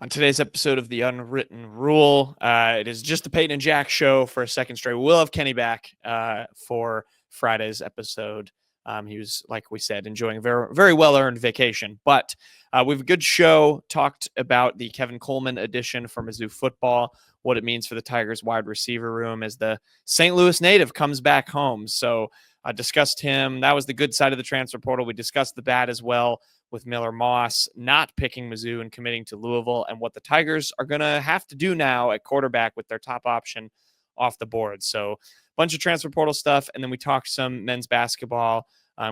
On today's episode of The Unwritten Rule, it is just the Payton and Jack show for a second straight. We'll have Kenny back for Friday's episode. He was, like we said, enjoying a very, very well-earned vacation. But we have a good show, talked about the Kevin Coleman edition for Mizzou football, what it means for the Tigers wide receiver room as the St. Louis native comes back home. So I discussed him. That was the good side of the transfer portal. We discussed the bad as well, with Miller Moss not picking Mizzou and committing to Louisville, and what the Tigers are going to have to do now at quarterback with their top option off the board. So a bunch of transfer portal stuff, and then we talked some men's basketball,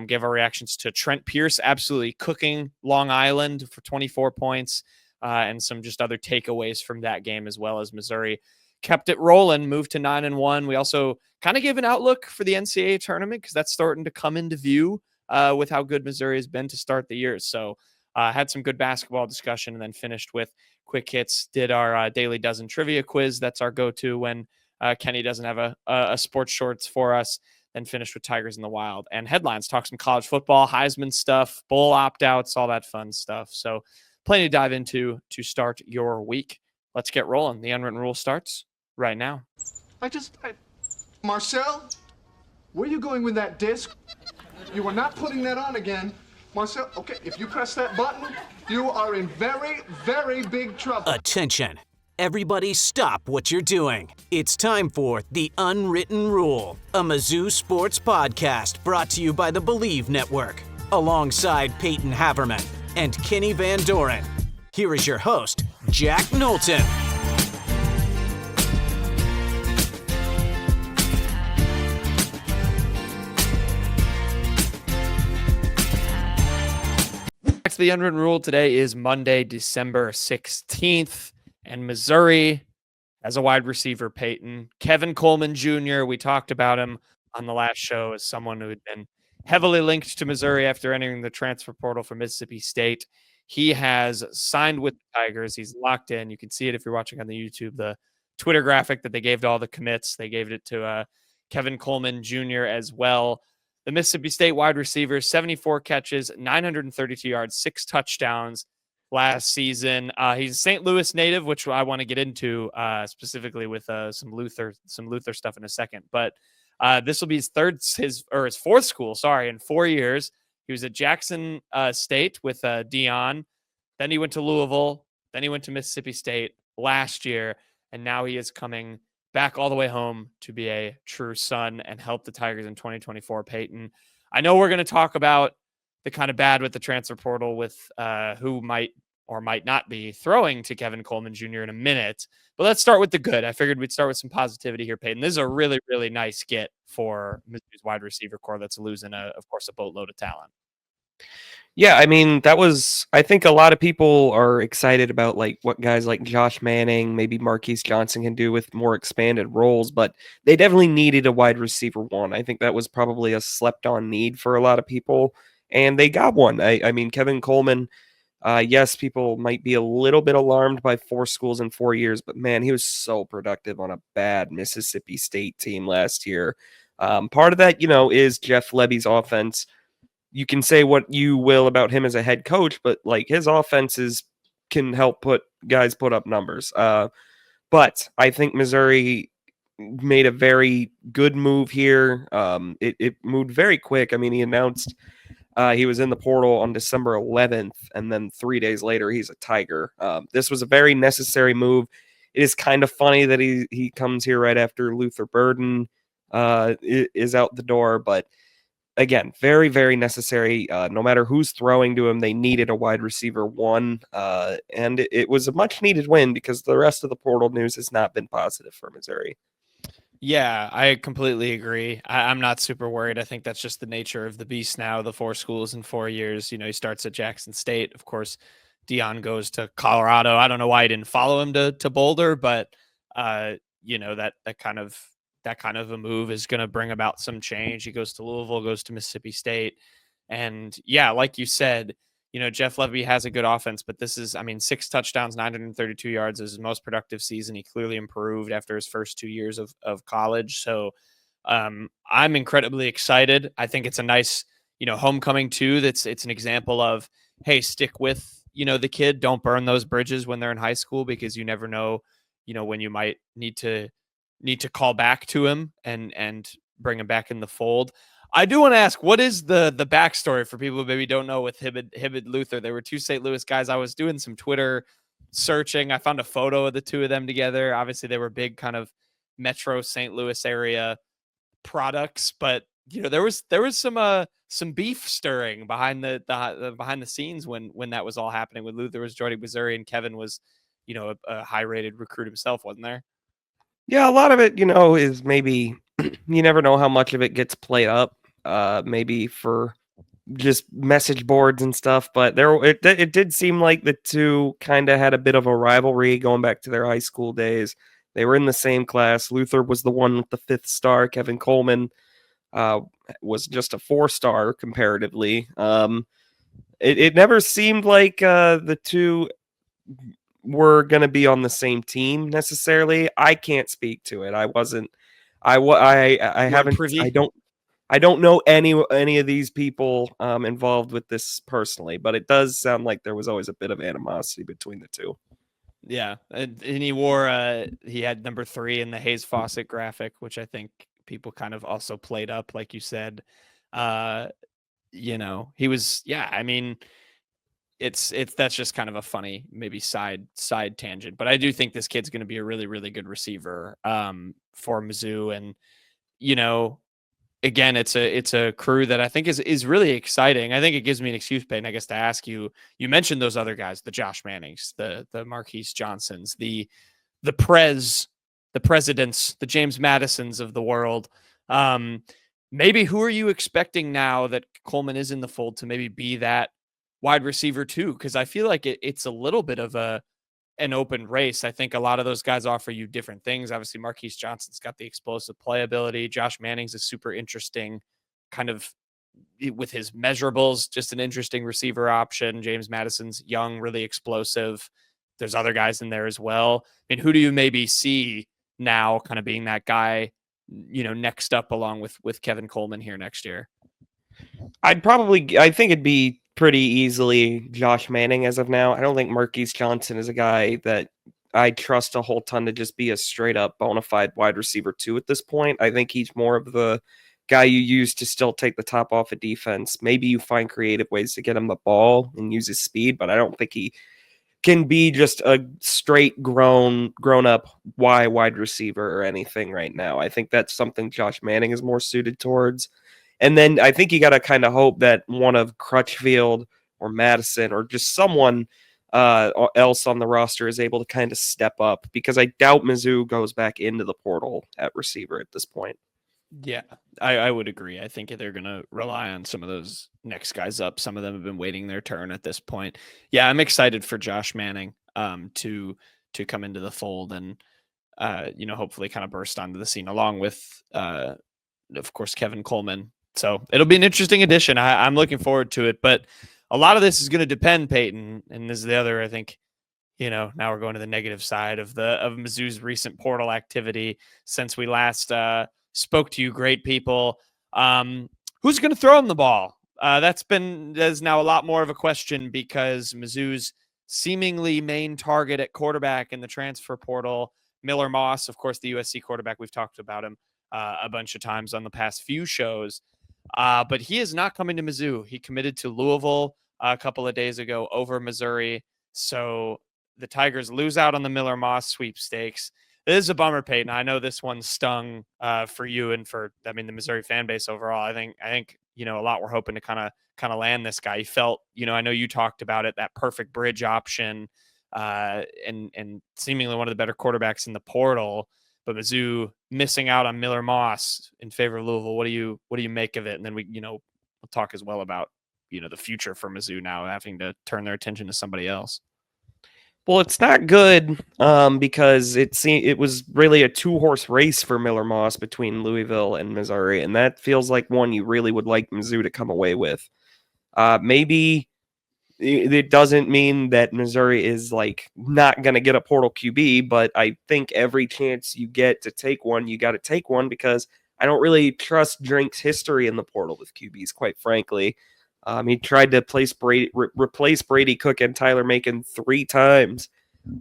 gave our reactions to Trent Pierce absolutely cooking Long Island for 24 points, and some just other takeaways from that game, as well as Missouri kept it rolling, moved to 9-1. We also kind of gave an outlook for the NCAA tournament because that's starting to come into view with how good Missouri has been to start the year. So had some good basketball discussion and then finished with quick hits, did our daily dozen trivia quiz. That's our go-to when Kenny doesn't have a sports shorts for us. Then finished with Tigers in the Wild and headlines, talk some college football, Heisman stuff, bowl opt-outs, all that fun stuff. So plenty to dive into to start your week. Let's get rolling. The Unwritten Rule starts right now. Marcel, where are you going with that disc? You are not putting that on again. Marcel, okay, if you press that button, you are in very, very big trouble. Attention. Everybody stop what you're doing. It's time for The Unwritten Rule, a Mizzou sports podcast brought to you by the Believe Network, alongside Peyton Haverman and Kenny Van Doren. Here is your host, Jack Knowlton. The Unwritten Rule today is Monday, December 16th, and Missouri has a wide receiver, Payton. Kevin Coleman Jr., we talked about him on the last show as someone who had been heavily linked to Missouri after entering the transfer portal for Mississippi State. He has signed with the Tigers. He's locked in. You can see it if you're watching on the YouTube, the Twitter graphic that they gave to all the commits. They gave it to Kevin Coleman Jr. as well. The Mississippi State wide receiver, 74 catches, 932 yards, 6 touchdowns last season. He's a St. Louis native, which I want to get into specifically with some Luther stuff in a second. But this will be his fourth school, in 4 years. He was at Jackson State with Dion. Then he went to Louisville. Then he went to Mississippi State last year. And now he is coming back all the way home to be a true son and help the Tigers in 2024, Payton. I know we're going to talk about the kind of bad with the transfer portal with who might or might not be throwing to Kevin Coleman Jr. in a minute, but let's start with the good. I figured we'd start with some positivity here, Payton. This is a really, really nice get for Mizzou's wide receiver core that's losing, of course, a boatload of talent. Yeah, I mean, I think a lot of people are excited about like what guys like Josh Manning, maybe Marquise Johnson can do with more expanded roles, but they definitely needed a wide receiver one. I think that was probably a slept on need for a lot of people, and they got one. I mean, Kevin Coleman, yes, people might be a little bit alarmed by 4 schools in 4 years, but man, he was so productive on a bad Mississippi State team last year. Part of that, is Jeff Lebby's offense. You can say what you will about him as a head coach, but like his offenses can help guys put up numbers. But I think Missouri made a very good move here. It moved very quick. I mean, he announced he was in the portal on December 11th, and then 3 days later, he's a Tiger. This was a very necessary move. It is kind of funny that he comes here right after Luther Burden is out the door, but again, very, very necessary. No matter who's throwing to him, they needed a wide receiver one, and it was a much-needed win because the rest of the portal news has not been positive for Missouri. Yeah, I completely agree. I'm not super worried. I think that's just the nature of the beast now, the 4 schools in 4 years. He starts at Jackson State. Of course, Dion goes to Colorado. I don't know why he didn't follow him to Boulder, but, that kind of a move is going to bring about some change. He goes to Louisville, goes to Mississippi State. And yeah, like you said, Jeff Lebby has a good offense, but this is, 6 touchdowns, 932 yards is his most productive season. He clearly improved after his first 2 years of college. So I'm incredibly excited. I think it's a nice, homecoming too. It's an example of, hey, stick with the kid. Don't burn those bridges when they're in high school, because you never know, when you might need to call back to him and bring him back in the fold. I do want to ask, what is the backstory for people who maybe don't know with Hibbett Luther? They were two St. Louis guys. I was doing some Twitter searching. I found a photo of the two of them together. Obviously, they were big kind of Metro St. Louis area products, but there was some beef stirring behind the behind the scenes when that was all happening. When Luther was joining Missouri and Kevin was, a high rated recruit himself, wasn't there? Yeah, a lot of it, is maybe you never know how much of it gets played up. Maybe for just message boards and stuff, but it did seem like the two kind of had a bit of a rivalry going back to their high school days. They were in the same class. Luther was the one with the 5th star. Kevin Coleman was just a 4-star comparatively. It never seemed like the two were going to be on the same team necessarily. I can't speak to it. I wasn't. I haven't. Privy? I don't know any of these people involved with this personally, but it does sound like there was always a bit of animosity between the two. Yeah, and he had number 3 in the Hayes Fawcett graphic, which I think people kind of also played up, like you said. He was, yeah. I mean, it's that's just kind of a funny maybe side tangent, but I do think this kid's going to be a really, really good receiver for Mizzou, and again, it's a crew that I think is really exciting. I think it gives me an excuse, Payton, I guess, to ask you. You mentioned those other guys, the Josh Mannings, the Marquise Johnsons, the presidents, the James Madisons of the world. Maybe who are you expecting now that Coleman is in the fold to maybe be that wide receiver too? Because I feel like it's a little bit of an open race. I think a lot of those guys offer you different things. Obviously, Marquise Johnson's got the explosive playability. Josh Manning's is super interesting, kind of with his measurables, just an interesting receiver option. James Madison's young, really explosive. There's other guys in there as well. I mean, who do you maybe see now kind of being that guy, next up along with Kevin Coleman here next year? I think it'd be pretty easily Josh Manning as of now. I don't think Marquise Johnson is a guy that I trust a whole ton to just be a straight up bona fide wide receiver 2 at this point. I think he's more of the guy you use to still take the top off a defense. Maybe you find creative ways to get him the ball and use his speed, but I don't think he can be just a straight grown up wide receiver or anything right now. I think that's something Josh Manning is more suited towards. And then I think you got to kind of hope that one of Crutchfield or Madison or just someone else on the roster is able to kind of step up, because I doubt Mizzou goes back into the portal at receiver at this point. Yeah, I would agree. I think they're going to rely on some of those next guys up. Some of them have been waiting their turn at this point. Yeah, I'm excited for Josh Manning to come into the fold and, hopefully kind of burst onto the scene along with, of course, Kevin Coleman. So it'll be an interesting addition. I'm looking forward to it, but a lot of this is going to depend, Payton, and this is the other, I think, now we're going to the negative side of Mizzou's recent portal activity since we last spoke to you great people. Who's going to throw him the ball? That's now a lot more of a question, because Mizzou's seemingly main target at quarterback in the transfer portal, Miller Moss, of course, the USC quarterback. We've talked about him a bunch of times on the past few shows. But he is not coming to Mizzou. He committed to Louisville a couple of days ago over Missouri. So the Tigers lose out on the Miller Moss sweepstakes. It is a bummer, Payton. I know this one stung for you and for, the Missouri fan base overall. I think a lot we're hoping to kind of land this guy. He felt, I know you talked about it, that perfect bridge option, and seemingly one of the better quarterbacks in the portal. But Mizzou missing out on Miller Moss in favor of Louisville. What do you make of it? And then we'll talk as well about, the future for Mizzou now having to turn their attention to somebody else. Well, it's not good because it was really a 2-horse race for Miller Moss between Louisville and Missouri, and that feels like one you really would like Mizzou to come away with. Maybe it doesn't mean that Missouri is not going to get a portal QB, but I think every chance you get to take one, you got to take one, because I don't really trust Drink's history in the portal with QBs, quite frankly. He tried to replace Brady Cook and Tyler Macon 3 times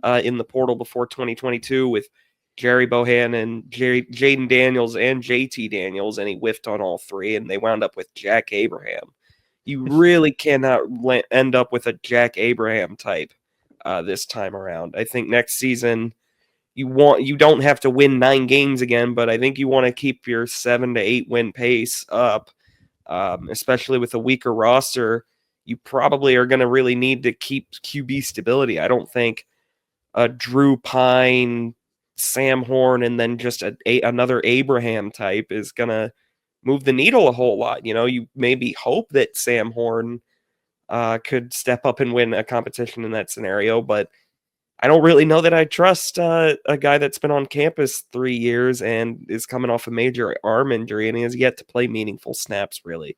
in the portal before 2022 with Jerry Bohannon, Jaden Daniels, and JT Daniels, and he whiffed on all 3, and they wound up with Jack Abraham. You really cannot end up with a Jack Abraham type this time around. I think next season you don't have to win 9 games again, but I think you want to keep your 7 to 8 win pace up, especially with a weaker roster. You probably are going to really need to keep QB stability. I don't think Drew Pine, Sam Horn, and then just another Abraham type is going to move the needle a whole lot. You maybe hope that Sam Horn could step up and win a competition in that scenario, but I don't really know that I trust a guy that's been on campus 3 years and is coming off a major arm injury, and he has yet to play meaningful snaps, really.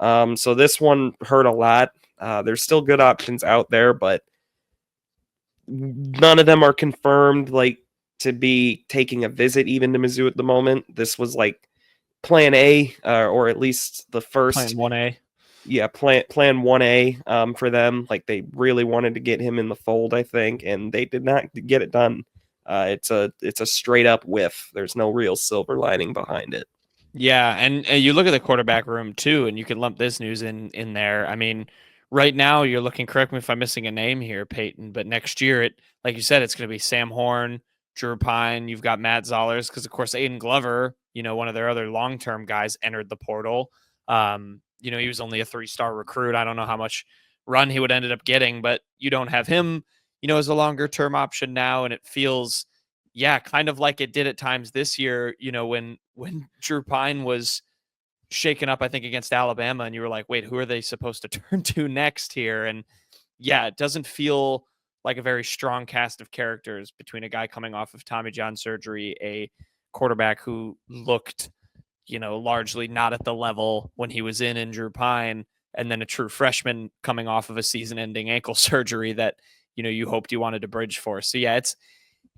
So this one hurt a lot. There's still good options out there, but none of them are confirmed, to be taking a visit even to Mizzou at the moment. This was plan A, or at least the first Plan 1A. Yeah, plan 1A for them. They really wanted to get him in the fold, I think, and they did not get it done. It's a straight up whiff. There's no real silver lining behind it. Yeah, and you look at the quarterback room too, and you can lump this news in there. I mean, right now you're looking, correct me if I'm missing a name here, Payton, but next year, like you said, it's going to be Sam Horn, Drew Pine. You've got Matt Zollers because, of course, Aiden Glover, one of their other long-term guys, entered the portal. He was only a 3-star recruit. I don't know how much run he would ended up getting, but you don't have him, as a longer-term option now, and it feels, kind of like it did at times this year, when Drew Pine was shaken up, I think, against Alabama, and you were like, wait, who are they supposed to turn to next here? And it doesn't feel like a very strong cast of characters between a guy coming off of Tommy John surgery, a quarterback who looked, largely not at the level when he was in Drew Pine, and then a true freshman coming off of a season-ending ankle surgery that, you hoped you wanted to bridge for. So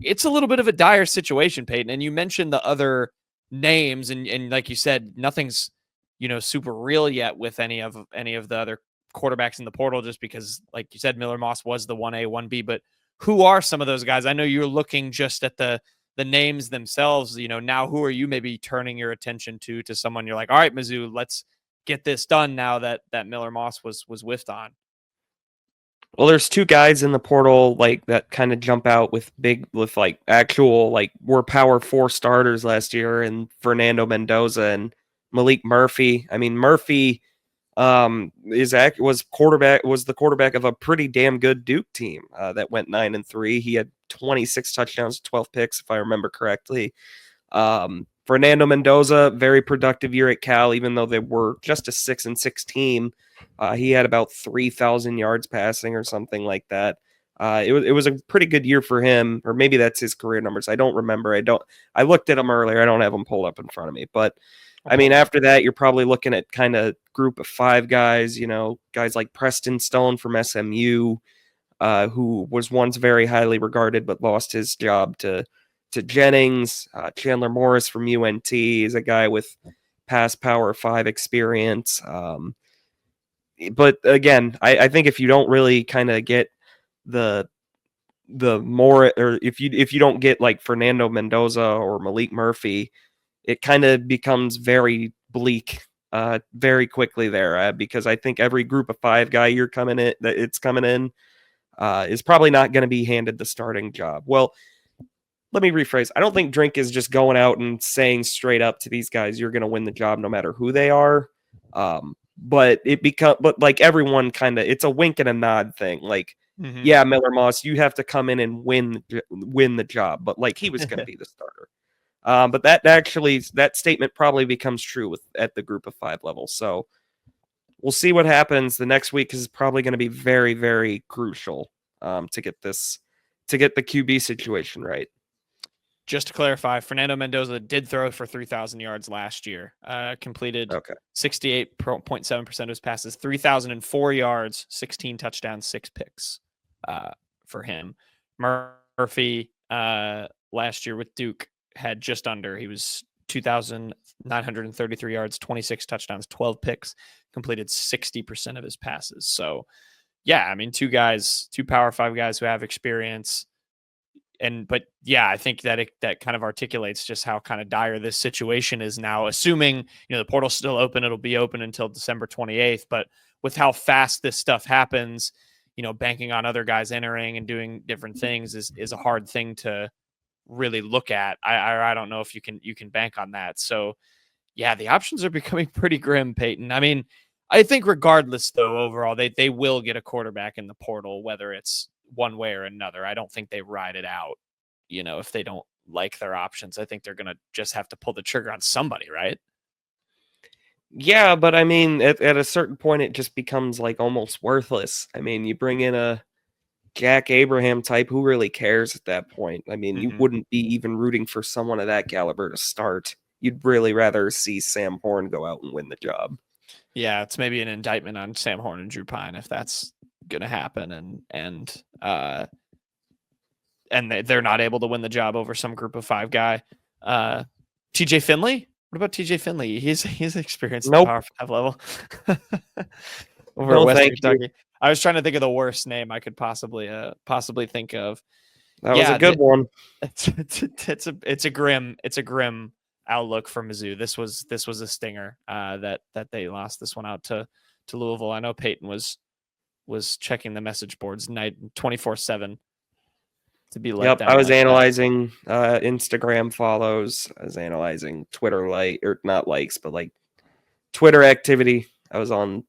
it's a little bit of a dire situation, Peyton. And you mentioned the other names, and like you said, nothing's, super real yet with any of the other quarterbacks in the portal, just because, like you said, Miller Moss was the 1A, 1B, but who are some of those guys? I know you're looking just at the names themselves. Now who are you maybe turning your attention to someone you're like, all right, Mizzou, let's get this done now that Miller Moss was whiffed on? Well, there's 2 guys in the portal that kind of jump out with actual were power 4 starters last year, and Fernando Mendoza and Malik Murphy. I mean, Murphy was the quarterback of a pretty damn good Duke team that went 9-3. He had 26 touchdowns, 12 picks, if I remember correctly. Fernando Mendoza, very productive year at Cal, even though they were just a 6-6 team. He had about 3,000 yards passing or something like that. It was a pretty good year for him, or maybe that's his career numbers. I don't remember. I looked at them earlier. I don't have them pulled up in front of me, but I mean, after that, you're probably looking at kind of group of 5 guys, guys like Preston Stone from SMU, who was once very highly regarded, but lost his job to Jennings. Chandler Morris from UNT is a guy with past Power 5 experience. But again, I think if you don't really kind of get the more, or if you don't get like Fernando Mendoza or Malik Murphy, it kind of becomes very bleak very quickly there, because I think every group of 5 guy you're coming in is probably not going to be handed the starting job. Well, let me rephrase. I don't think Drink is just going out and saying straight up to these guys, you're going to win the job no matter who they are. But like everyone kind of, it's a wink and a nod thing. Like, yeah, Miller Moss, you have to come in and win the job. But like, he was going to be the starter. But that statement probably becomes true at the group of 5 level. So we'll see what happens. The next week is probably going to be very, very crucial to get the QB situation right. Just to clarify, Fernando Mendoza did throw for 3,000 yards last year. Completed 68.7% of his passes, 3,004 yards, 16 touchdowns, 6 picks for him. Murphy last year with Duke had just under. He was 2,933 yards, 26 touchdowns, 12 picks, completed 60% of his passes. So, yeah, I mean, two Power 5 guys who have experience. But yeah, I think that that kind of articulates just how kind of dire this situation is now, assuming, the portal's still open. It'll be open until December 28th. But with how fast this stuff happens, banking on other guys entering and doing different things is a hard thing to really look at. I don't know if you can bank on that. So yeah, the options are becoming pretty grim, Payton. I mean, I think regardless though, overall, they will get a quarterback in the portal, whether it's one way or another. I don't think they ride it out, if they don't like their options. I think they're going to just have to pull the trigger on somebody, right? Yeah, but I mean, at a certain point, it just becomes like almost worthless. I mean, you bring in a Jack Abraham type, who really cares at that point? I mean, you wouldn't be even rooting for someone of that caliber to start. You'd really rather see Sam Horn go out and win the job. Yeah, it's maybe an indictment on Sam Horn and Drew Pine if that's going to happen, and they're not able to win the job over some group of 5 guy. TJ Finley? What about TJ Finley? He's experienced at the Power 5 level. Over Western Kentucky. I was trying to think of the worst name I could possibly think of. That was a good one. It's a grim outlook for Mizzou. This was a stinger that they lost this one out to Louisville. I know Payton was checking the message boards 24/7 to be let down. I was analyzing Instagram follows. I was analyzing Twitter not likes, but like Twitter activity. I was on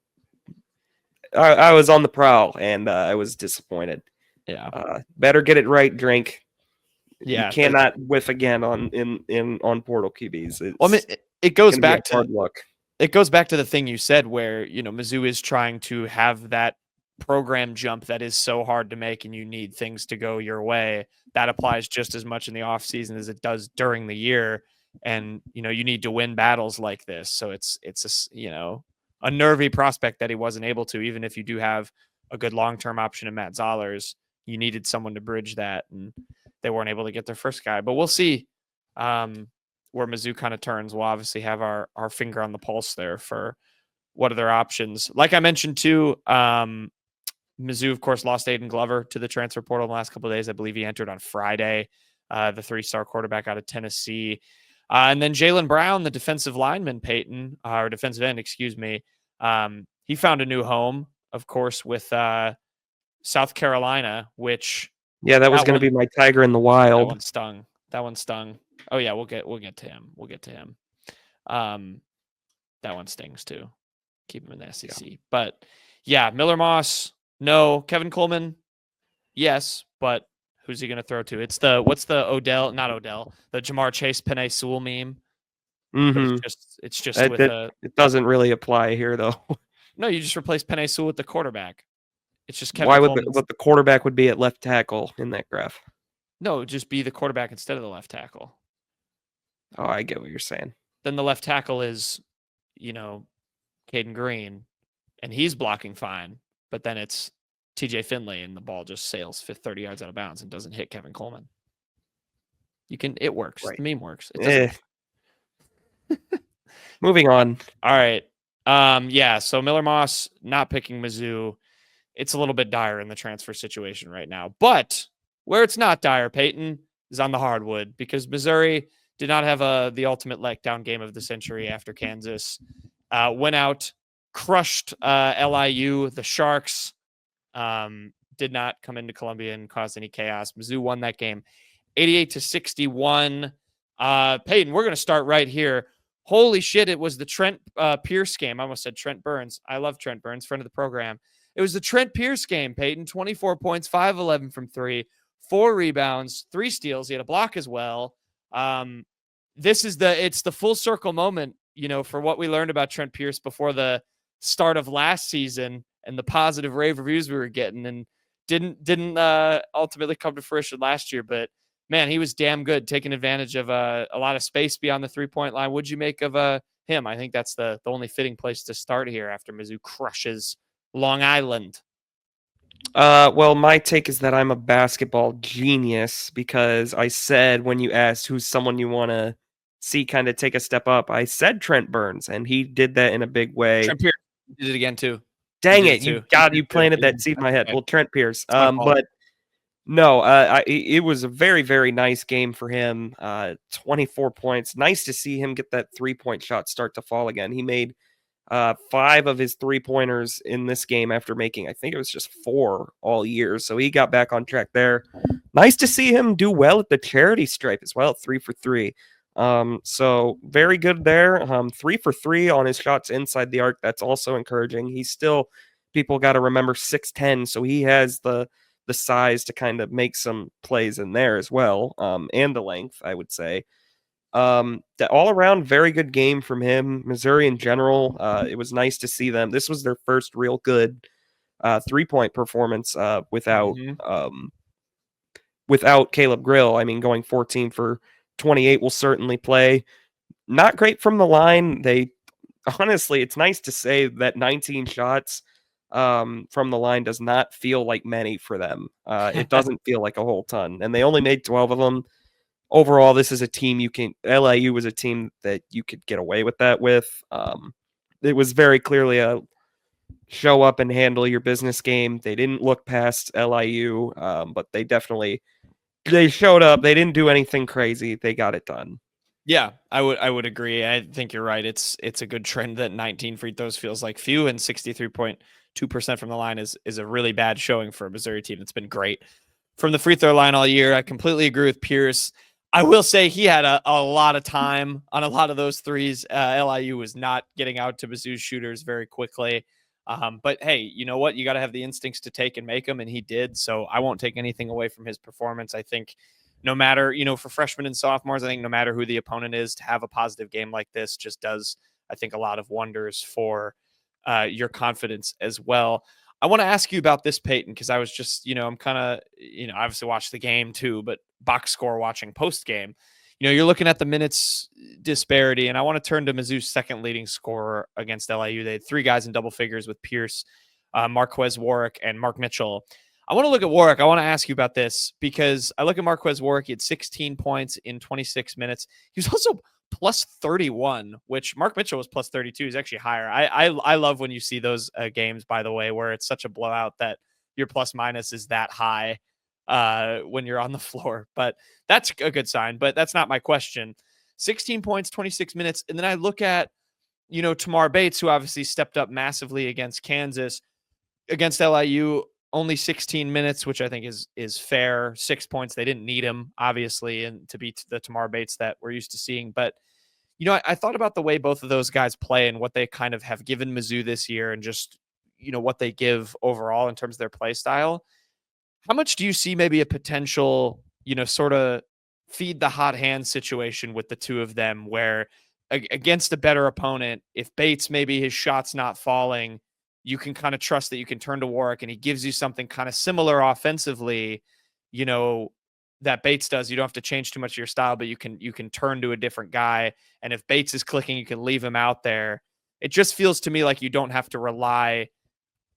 the prowl, and I was disappointed. Yeah. Better get it right, Drink. Yeah. You cannot whiff again on portal QBs. I mean, it goes back to hard luck. It goes back to the thing you said where, Mizzou is trying to have that program jump that is so hard to make, and you need things to go your way. That applies just as much in the off season as it does during the year. And, you need to win battles like this. So it's a nervy prospect that he wasn't able to, even if you do have a good long-term option in Matt Zollers, you needed someone to bridge that, and they weren't able to get their first guy. But we'll see where Mizzou kind of turns. We'll obviously have our finger on the pulse there for what are their options. Like I mentioned too, Mizzou, of course, lost Aiden Glover to the transfer portal in the last couple of days. I believe he entered on Friday, the 3-star quarterback out of Tennessee. And then Jalen Brown, the defensive lineman, Payton, or defensive end, excuse me. He found a new home, of course, with South Carolina, which that was going to be my Tiger in the Wild. That one stung. Oh yeah, we'll get to him. That one stings too. Keep him in the SEC. Yeah. But yeah, Miller Moss, no. Kevin Coleman, yes, but who's he going to throw to? It's the Jamar Chase Penei Sewell meme. Mm-hmm. It's just it doesn't really apply here though. No, you just replace Penei Sewell with the quarterback. It's just Kevin. Why would the quarterback would be at left tackle in that graph? No, just be the quarterback instead of the left tackle. Oh, I get what you're saying. Then the left tackle is, Caden Green, and he's blocking fine. But then it's TJ Finley, and the ball just sails 30 yards out of bounds and doesn't hit Kevin Coleman. It works. Right. The meme works. It doesn't. Moving on. All right. So Miller Moss not picking Mizzou. It's a little bit dire in the transfer situation right now. But where it's not dire, Payton, is on the hardwood, because Missouri did not have the ultimate letdown game of the century after Kansas. Went out, crushed LIU. The Sharks did not come into Columbia and cause any chaos. Mizzou won that game 88-61. Payton, we're going to start right here. Holy shit, it was the Trent Pierce game. I almost said Trent Burns. I love Trent Burns, friend of the program. It was the Trent Pierce game, Payton. 24 points, 5-11 from 3, 4 rebounds, 3 steals. He had a block as well. It's the full circle moment, for what we learned about Trent Pierce before the start of last season and the positive rave reviews we were getting, and didn't ultimately come to fruition last year. But man, he was damn good, taking advantage of a lot of space beyond the 3-point line. What'd you make of him? I think that's the only fitting place to start here after Mizzou crushes Long Island. Well, my take is that I'm a basketball genius, because I said when you asked who's someone you want to see kind of take a step up. I said Trent Burns, and he did that in a big way. Trent Pierce did it again too. Dang He it! did You too. planted Yeah, that seed in my that's head. okay. Well, Trent Pierce. It's my fault. But no, it was a very, very nice game for him. 24 points. Nice to see him get that 3-point shot start to fall again. He made 5 of his 3-pointers in this game after making, I think it was just 4 all year. So he got back on track there. Nice to see him do well at the charity stripe as well, 3 for 3. So very good there. 3 for 3 on his shots inside the arc. That's also encouraging. He's still, people got to remember, 6'10", so he has the size to kind of make some plays in there as well, and the length, I would say. The all around very good game from him. Missouri in general, it was nice to see them. This was their first real good 3-point performance without Caleb Grill. I mean, going 14 for 28 will certainly play. Not great from the line. They honestly, it's nice to say that 19 shots from the line does not feel like many for them. It doesn't feel like a whole ton, and they only made 12 of them. Overall, this is a team LIU was a team that you could get away with that with. It was very clearly a show up and handle your business game. They didn't look past LIU, but they showed up. They didn't do anything crazy. They got it done. Yeah, I would agree. I think you're right. It's a good trend that 19 free throws feels like few, and 63.2% from the line is a really bad showing for a Missouri team that's been great from the free throw line all year. I completely agree with Pierce. I will say he had a lot of time on a lot of those threes. LIU was not getting out to Mizzou's shooters very quickly. But hey, you know what? You got to have the instincts to take and make them, and he did. So I won't take anything away from his performance. I think no matter, for freshmen and sophomores, I think no matter who the opponent is, to have a positive game like this just does, I think, a lot of wonders for your confidence as well. I want to ask you about this, Payton, because I was just, I'm kind of, obviously watched the game too, but box score watching post game, you're looking at the minutes disparity, and I want to turn to Mizzou's second leading scorer against LIU. They had 3 guys in double figures with Pierce, Marquez Warwick, and Mark Mitchell. I want to look at Warwick. I want to ask you about this because I look at Marquez Warwick. He had 16 points in 26 minutes. He was also plus 31, which Mark Mitchell was plus 32. He's actually higher. I love when you see those games, by the way, where it's such a blowout that your plus minus is that high when you're on the floor. But that's a good sign. But that's not my question. 16 points, 26 minutes. And then I look at, Tamar Bates, who obviously stepped up massively against Kansas. Against LIU, only 16 minutes, which I think is fair. 6 points. They didn't need him, obviously, and to beat the Tamar Bates that we're used to seeing. But, I thought about the way both of those guys play and what they kind of have given Mizzou this year and just, what they give overall in terms of their play style. How much do you see maybe a potential, sort of feed the hot hand situation with the two of them where against a better opponent, if Bates, maybe his shot's not falling, you can kind of trust that you can turn to Warwick and he gives you something kind of similar offensively, that Bates does. You don't have to change too much of your style, but you can turn to a different guy. And if Bates is clicking, you can leave him out there. It just feels to me like you don't have to rely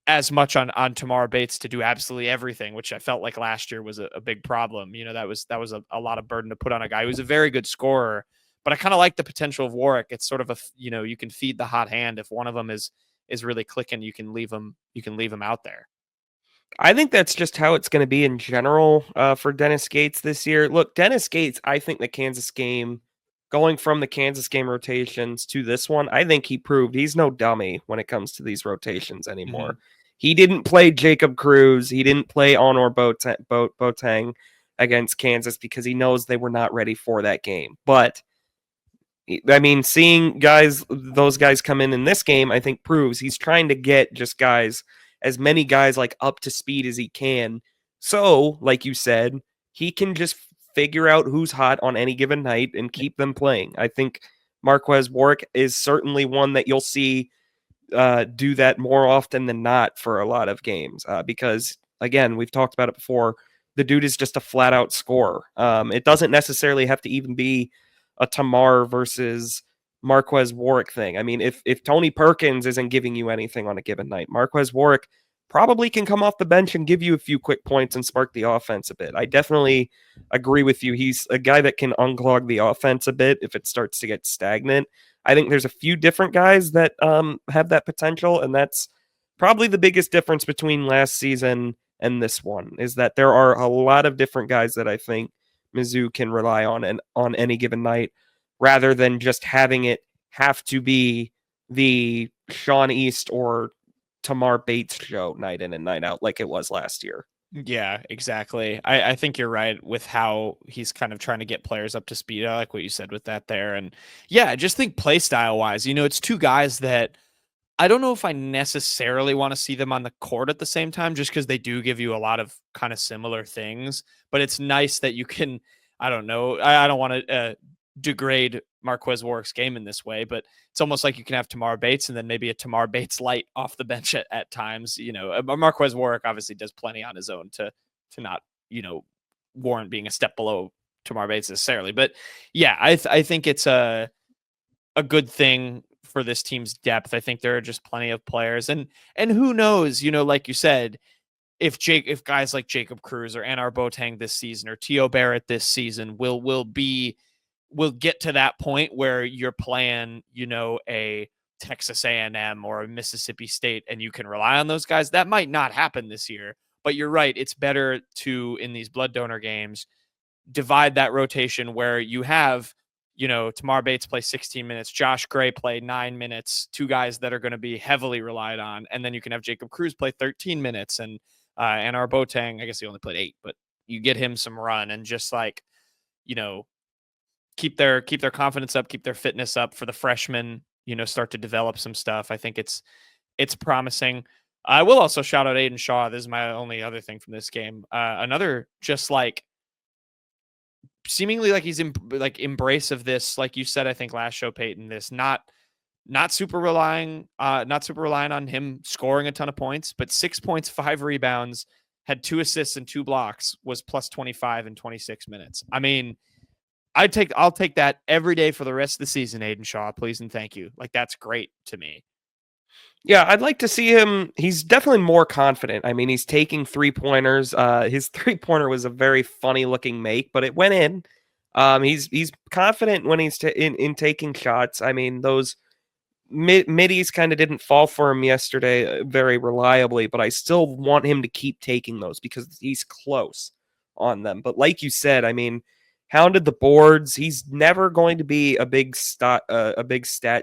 as much on Tamar Bates to do absolutely everything, which I felt like last year was a big problem. That was a lot of burden to put on a guy who's a very good scorer, but I kind of like the potential of Warwick. It's sort of you can feed the hot hand. If one of them is really clicking, you can leave him out there. I think that's just how it's going to be in general for Dennis Gates this year. Look, Dennis Gates, I think the Kansas game, going from the Kansas game rotations to this one, I think he proved he's no dummy when it comes to these rotations anymore. Mm-hmm. He didn't play Jacob Cruz. He didn't play Honor Boateng against Kansas because he knows they were not ready for that game. But, I mean, seeing those guys come in this game, I think proves he's trying to get just as many guys like up to speed as he can. So, like you said, he can just figure out who's hot on any given night and keep them playing. I think Marquez Warwick is certainly one that you'll see do that more often than not for a lot of games because, again, we've talked about it before, the dude is just a flat-out scorer. It doesn't necessarily have to even be a Tamar versus Marquez Warwick thing. I mean, if Tony Perkins isn't giving you anything on a given night, Marquez Warwick probably can come off the bench and give you a few quick points and spark the offense a bit. I definitely agree with you. He's a guy that can unclog the offense a bit if it starts to get stagnant. I think there's a few different guys that have that potential, and that's probably the biggest difference between last season and this one, is that there are a lot of different guys that I think Mizzou can rely on and on any given night, rather than just having it have to be the Sean East or Tamar Bates show night in and night out like it was last year. Yeah, exactly. I think you're right with how he's kind of trying to get players up to speed. I like what you said with that there. And yeah, I just think play style wise, it's two guys that I don't know if I necessarily want to see them on the court at the same time, just because they do give you a lot of kind of similar things. But it's nice that you can, I don't know, I don't want to degrade Marquez Warwick's game in this way, but it's almost like you can have Tamar Bates and then maybe a Tamar Bates light off the bench at times. Marquez Warwick obviously does plenty on his own to not, warrant being a step below Tamar Bates necessarily. But yeah, I think it's a good thing for this team's depth. I think there are just plenty of players, and who knows, like you said, if guys like Jacob Cruz or Anar Boateng this season or T.O. Barrett this season will get to that point where you're playing, a Texas A&M or a Mississippi State, and you can rely on those guys. That might not happen this year, but you're right. It's better to, in these blood donor games, divide that rotation where you have, Tamar Bates play 16 minutes, Josh Gray play 9 minutes, two guys that are going to be heavily relied on. And then you can have Jacob Cruz play 13 minutes and Anar Boateng, I guess he only played 8, but you get him some run and just like, keep their confidence up, keep their fitness up for the freshmen, start to develop some stuff. I think it's promising. I will also shout out Aiden Shaw. This is my only other thing from this game. Another just like seemingly like he's embrace of this, like you said, I think last show, Payton, this not super relying on him scoring a ton of points, but 6 points, 5 rebounds, had 2 assists and 2 blocks, was plus 25 in 26 minutes. I mean, I'll take that every day for the rest of the season, Aiden Shaw, please and thank you. Like, that's great to me. Yeah, I'd like to see him. He's definitely more confident. I mean, he's taking 3-pointers. His 3-pointer was a very funny looking make, but it went in. He's confident when he's in taking shots. I mean, those middies kind of didn't fall for him yesterday very reliably, but I still want him to keep taking those because he's close on them. But like you said, I mean, hounded the boards. He's never going to be a big stat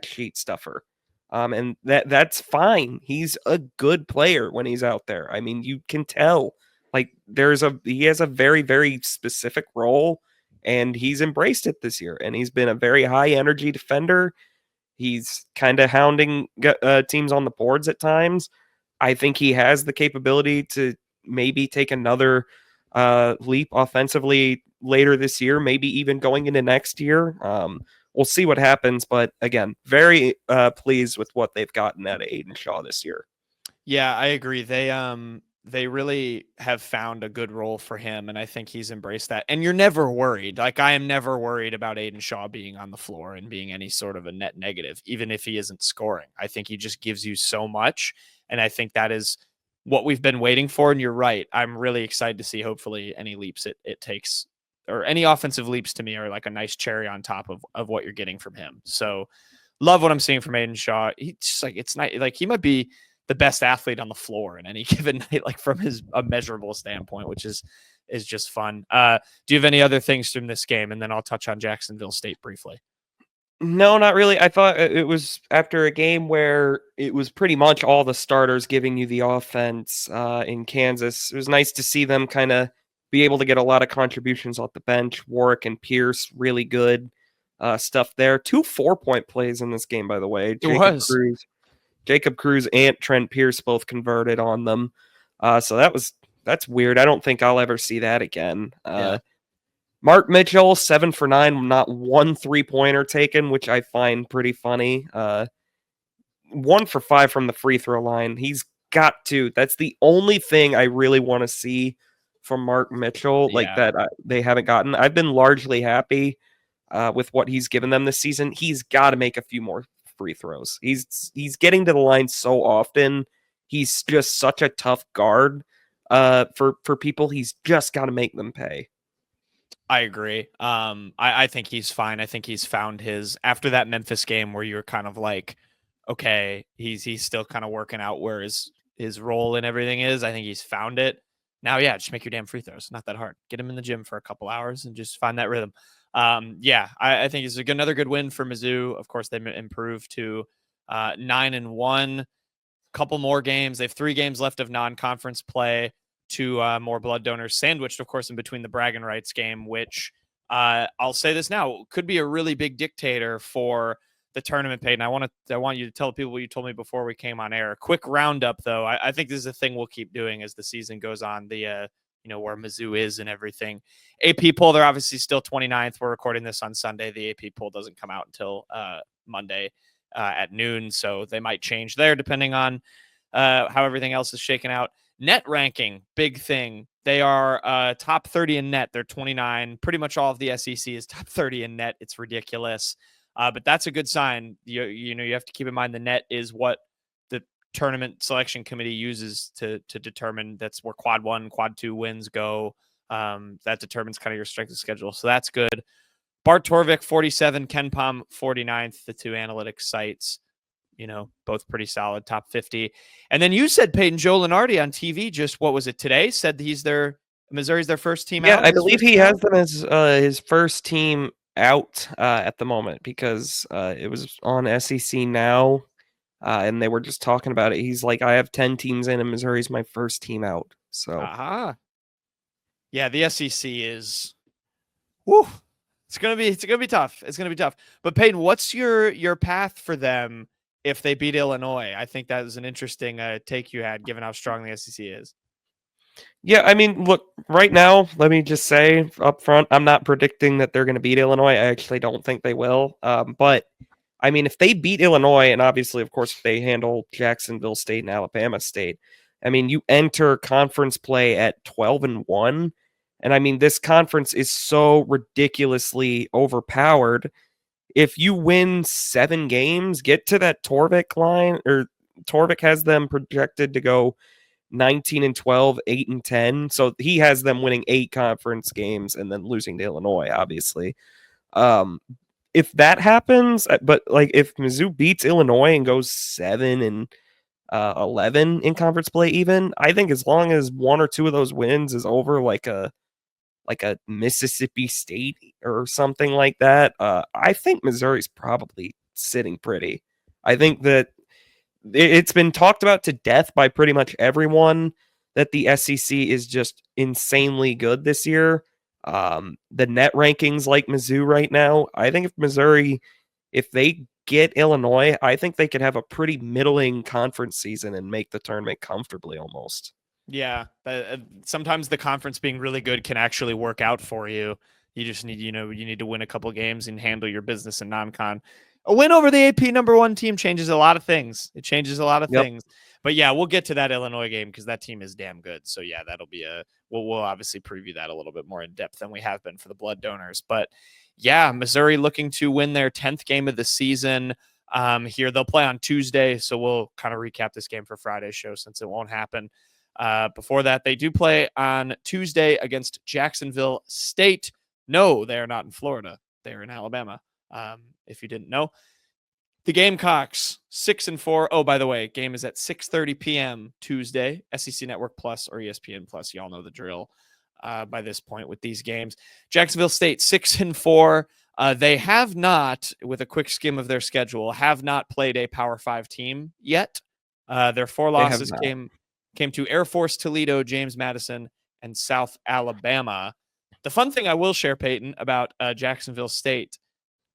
sheet stuffer. And that's fine. He's a good player when he's out there. I mean, you can tell like he has a very, very specific role, and he's embraced it this year. And he's been a very high energy defender. He's kind of hounding teams on the boards at times. I think he has the capability to maybe take another leap offensively later this year, maybe even going into next year. We'll see what happens, but again, very pleased with what they've gotten out of Aiden Shaw this year. Yeah, I agree. They really have found a good role for him, and I think he's embraced that. And you're never worried. Like, I am never worried about Aiden Shaw being on the floor and being any sort of a net negative, even if he isn't scoring. I think he just gives you so much, and I think that is what we've been waiting for. And you're right. I'm really excited to see, hopefully, any leaps it takes, or any offensive leaps to me are like a nice cherry on top of what you're getting from him. So love what I'm seeing from Aiden Shaw. He's just like, it's nice. Like, he might be the best athlete on the floor in any given night, like from a measurable standpoint, which is just fun. Do you have any other things from this game? And then I'll touch on Jacksonville State briefly. No, not really. I thought it was after a game where it was pretty much all the starters giving you the offense in Kansas. It was nice to see them kind of be able to get a lot of contributions off the bench. Warwick and Pierce, really good stuff there. 2 4-point plays in this game, by the way. Jacob Cruz and Trent Pierce both converted on them. So that's weird. I don't think I'll ever see that again. Yeah. Mark Mitchell, 7 for 9, not 1 3-pointer taken, which I find pretty funny. 1 for 5 from the free throw line. He's got to. That's the only thing I really want to see from Mark Mitchell, like that they haven't gotten. I've been largely happy with what he's given them this season. He's got to make a few more free throws. He's getting to the line so often. he's just such a tough guard for people. He's just got to make them pay. I agree. I think he's fine. I think he's found his after that Memphis game where you're kind of like, okay, he's still kind of working out where his role and everything is. I think he's found it. Now, yeah, just make your damn free throws. Not that hard. Get him in the gym for a couple hours and just find that rhythm. I think it's another good win for Mizzou. Of course, they improved to 9-1. Couple more games. They have 3 games left of non-conference play. 2 more blood donors sandwiched, of course, in between the bragging rights game, which I'll say this now could be a really big dictator for the tournament. Payton, I want you to tell people what you told me before we came on air. Quick roundup, though. I think this is a thing we'll keep doing as the season goes on. The where Mizzou is and everything. AP poll, they're obviously still 29th. We're recording this on Sunday. The AP poll doesn't come out until Monday at noon, so they might change there depending on how everything else is shaken out. Net ranking, big thing. They are top 30 in net. They're 29. Pretty much all of the SEC is top 30 in net. It's ridiculous. But that's a good sign. You have to keep in mind the net is what the tournament selection committee uses to determine that's where quad 1, quad 2 wins go. That determines kind of your strength of schedule. So that's good. Bart Torvik, 47, Ken Pom, 49th, the 2 analytics sites. Both pretty solid, top 50. And then you said Payton Joe Lenardi on TV, just what was it today? Said Missouri's their first team out? Yeah, I believe he has them as his first team out at the moment because it was on SEC Now, and they were just talking about it. He's like, I have 10 teams in, and Missouri's my first team out. So, yeah, the SEC is, whew, it's gonna be tough. It's gonna be tough. But Payton, what's your path for them if they beat Illinois? I think that was an interesting take you had, given how strong the SEC is. Yeah, I mean, look, right now, let me just say up front, I'm not predicting that they're going to beat Illinois. I actually don't think they will. But, I mean, if they beat Illinois, and obviously, of course, if they handle Jacksonville State and Alabama State, I mean, you enter conference play at 12-1. And, I mean, this conference is so ridiculously overpowered. If you win 7 games, get to that Torvik line, or Torvik has them projected to go 19-12, 8-10. So he has them winning 8 conference games and then losing to Illinois, obviously. If that happens, but like if Mizzou beats Illinois and goes 7-11 in conference play, even, I think as long as 1 or 2 of those wins is over like a Mississippi State or something like that, I think Missouri's probably sitting pretty. I think that it's been talked about to death by pretty much everyone that the SEC is just insanely good this year. The net rankings like Mizzou right now, I think if they get Illinois, I think they could have a pretty middling conference season and make the tournament comfortably almost. Yeah, sometimes the conference being really good can actually work out for you. You just need, you need to win a couple games and handle your business in non-con. A win over the AP number 1 team changes a lot of things. It changes a lot of things. But yeah, we'll get to that Illinois game because that team is damn good. So yeah, that'll be we'll obviously preview that a little bit more in depth than we have been for the blood donors. But yeah, Missouri looking to win their 10th game of the season. Here they'll play on Tuesday, so we'll kind of recap this game for Friday's show since it won't happen. Before that, they do play on Tuesday against Jacksonville State. No, they are not in Florida. They are in Alabama. If you didn't know, the Gamecocks 6-4. Oh, by the way, game is at 6:30 p.m. Tuesday, SEC Network Plus or ESPN Plus. Y'all know the drill by this point with these games. Jacksonville State 6-4. They have not, with a quick skim of their schedule, have not played a Power 5 team yet. Their 4 losses came to Air Force, Toledo, James Madison, and South Alabama. The fun thing I will share, Payton, about Jacksonville State,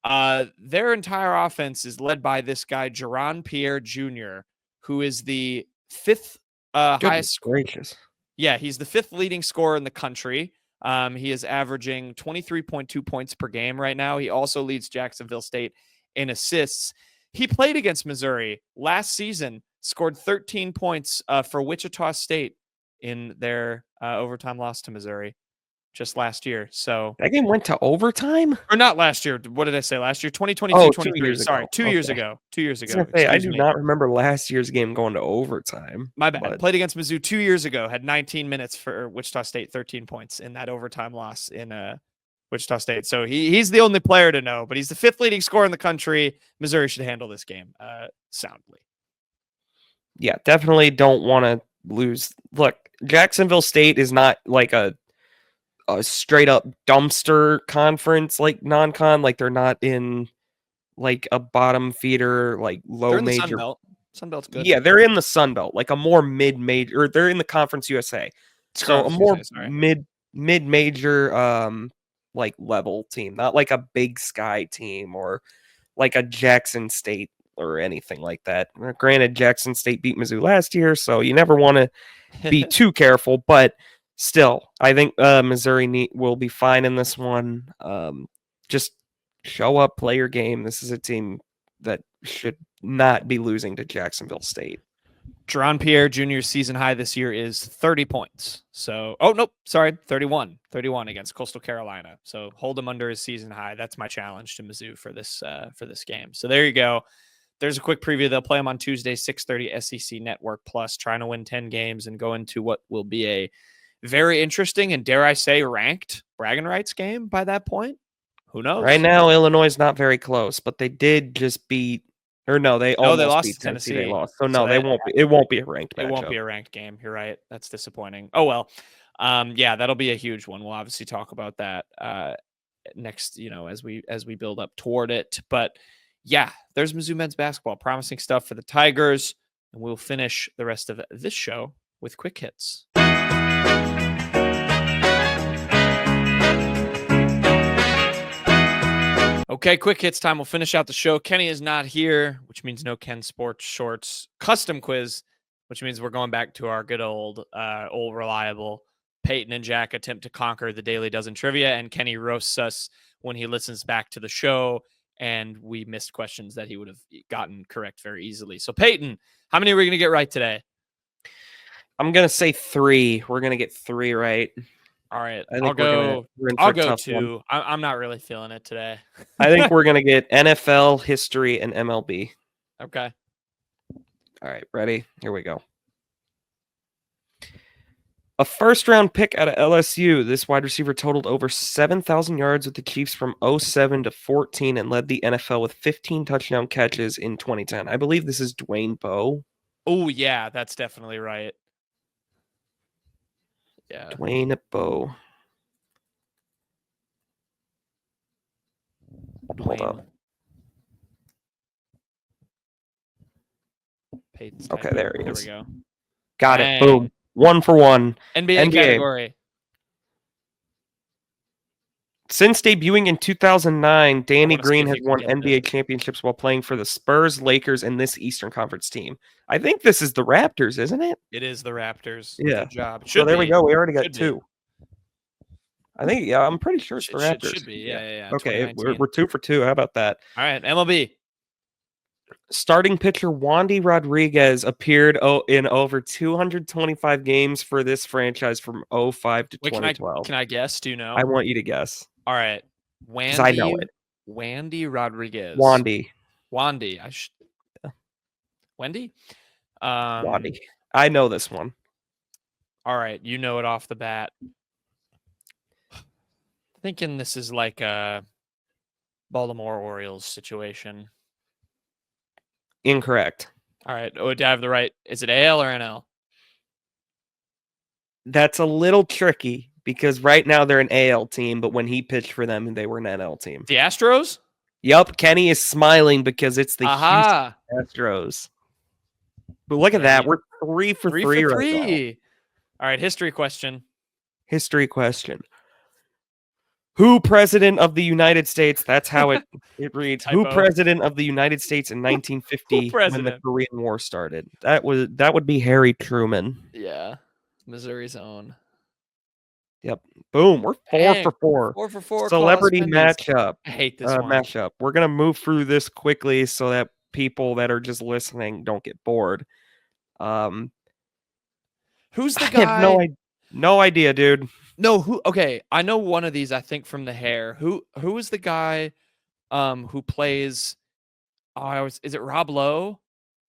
their entire offense is led by this guy, Trent Pierce Jr., who is the 5th highest. Gracious. Yeah, he's the 5th leading scorer in the country. He is averaging 23.2 points per game right now. He also leads Jacksonville State in assists. He played against Missouri last season, scored 13 points for Wichita State in their overtime loss to Missouri. just last year. So that game went to overtime? or not last year. What did I say last year? 2022, Oh, 2 23. years Sorry, ago. 2 years Okay. ago. 2 years I ago. was gonna say, I Excuse do me. not remember last year's game going to overtime. My bad. but- Played against Mizzou 2 years ago. Had 19 minutes for Wichita State, 13 points in that overtime loss in Wichita State. So he's the only player to know, but he's the 5th leading scorer in the country. Missouri should handle this game soundly. Yeah, definitely don't want to lose. Look, Jacksonville State is not like a straight up dumpster conference like non-con. Like they're not in like a bottom feeder, like low They're in the major. Sun Belt. Sun Belt's good. Yeah, they're in the Sun Belt, like a more mid-major, or they're in the Conference USA. So a more mid-major like level team, not like a Big Sky team or like a Jackson State or anything like that. Granted, Jackson State beat Mizzou last year, so you never want to be too careful, but still, I think Missouri will be fine in this one. Just show up, play your game. This is a team that should not be losing to Jacksonville State. Trent Pierce Jr.'s season high this year is 30 points. So, 31 against Coastal Carolina. So hold him under his season high. That's my challenge to Mizzou for this game. So there you go. There's a quick preview. They'll play them on Tuesday, 6:30 SEC Network Plus, trying to win 10 games and go into what will be a very interesting and, dare I say, ranked bragging rights game by that point. Who knows? Right now, Illinois is not very close, but they did just beat, or no, they almost lost beat to Tennessee. They lost. So no, they won't be. It won't be a ranked matchup. It won't be a ranked game. You're right. That's disappointing. Oh well. Yeah, that'll be a huge one. We'll obviously talk about that next, as we build up toward it. But yeah, there's Mizzou men's basketball. Promising stuff for the Tigers. And we'll finish the rest of this show with quick hits. Okay, quick hits time. We'll finish out the show. Kenny is not here, which means no Ken Sports Shorts custom quiz, which means we're going back to our good old reliable Payton and Jack attempt to conquer the Daily Dozen trivia, and Kenny roasts us when he listens back to the show, and we missed questions that he would have gotten correct very easily. So, Payton, how many are we going to get right today? I'm going to say 3. We're going to get 3 right. All right, I'll go 2. I'm not really feeling it today. I think we're going to get NFL, history, and MLB. Okay. All right, ready? Here we go. A first-round pick out of LSU, this wide receiver totaled over 7,000 yards with the Chiefs from 2007 to 2014 and led the NFL with 15 touchdown catches in 2010. I believe this is Dwayne Bowe. Oh, yeah, that's definitely right. Yeah. Dwayne Bowe. Hold up. Payton's Okay, typing. there he is. There we go. Got Dang. it. Boom. 1 for 1. NBA category. Since debuting in 2009, Danny wanna see Green if has you can won get NBA championships while playing for the Spurs, Lakers, and this Eastern Conference team. I think this is the Raptors, isn't it? It is the Raptors. Yeah. Good job. So there we go. We already got Should be. 2. I think, yeah, I'm pretty sure it's the Raptors. Should be. Yeah. Okay, 2019. we're 2 for 2. How about that? All right, MLB. Starting pitcher Wandy Rodriguez appeared in over 225 games for this franchise from 2005 to 2012. Can I guess? Do you know? I want you to guess. All right. Because I know it. Wandy Rodriguez. Wandy. Wendy. Wandy. I know this one. All right. You know it off the bat. Thinking this is like a Baltimore Orioles situation. Incorrect. All right. Oh, do I have the right? Is it AL or NL? That's a little tricky because right now they're an AL team, but when he pitched for them, they were an NL team. The Astros? Yup, Kenny is smiling because it's the Aha. Houston Astros. But look at that. We're 3 for 3 right now. All right, history question. History question. Who president of the United States? That's how it reads. Who Typo. president of the United States in 1950 when the Korean War started? That would be Harry Truman. Yeah. Missouri's own. Yep. Boom. We're 4 for 4. 4 for 4. Celebrity matchup. I hate this one. Matchup. We're gonna move through this quickly so that people that are just listening don't get bored. Who's the I guy? have no idea, dude. No, who? Okay, I know one of these. I think from the hair. Who is the guy, who plays? Oh, is it Rob Lowe?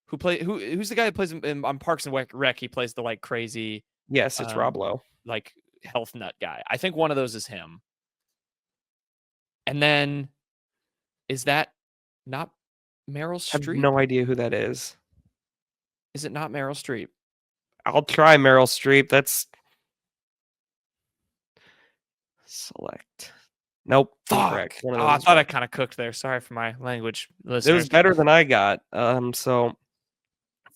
Who's the guy that plays on Parks and Rec? He plays the like crazy, Yes, it's Rob Lowe. like health nut guy. I think one of those is him. And then, is that not Meryl I have Streep? no idea who that is. Is it not Meryl Streep? I'll try Meryl Streep. That's select. Nope. Incorrect. Fuck. Oh, I thought I kind of cooked there. Sorry for my language, It listeners. was better than I got. So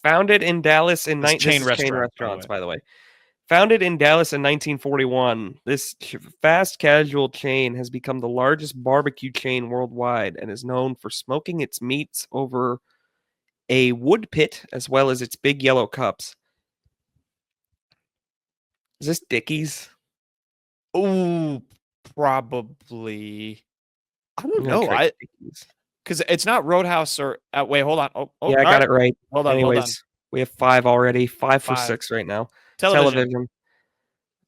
founded in Dallas in Chain restaurants, by the way. Founded in Dallas in 1941, this fast casual chain has become the largest barbecue chain worldwide and is known for smoking its meats over a wood pit as well as its big yellow cups. Is this Dickies? Oh, probably. I don't I'm gonna know. try Dickies. Because it's not Roadhouse or wait, hold on. Oh, Yeah, I got it right. Hold on. Anyways, we have 5 already. 5 for 5. 6 right now. Television.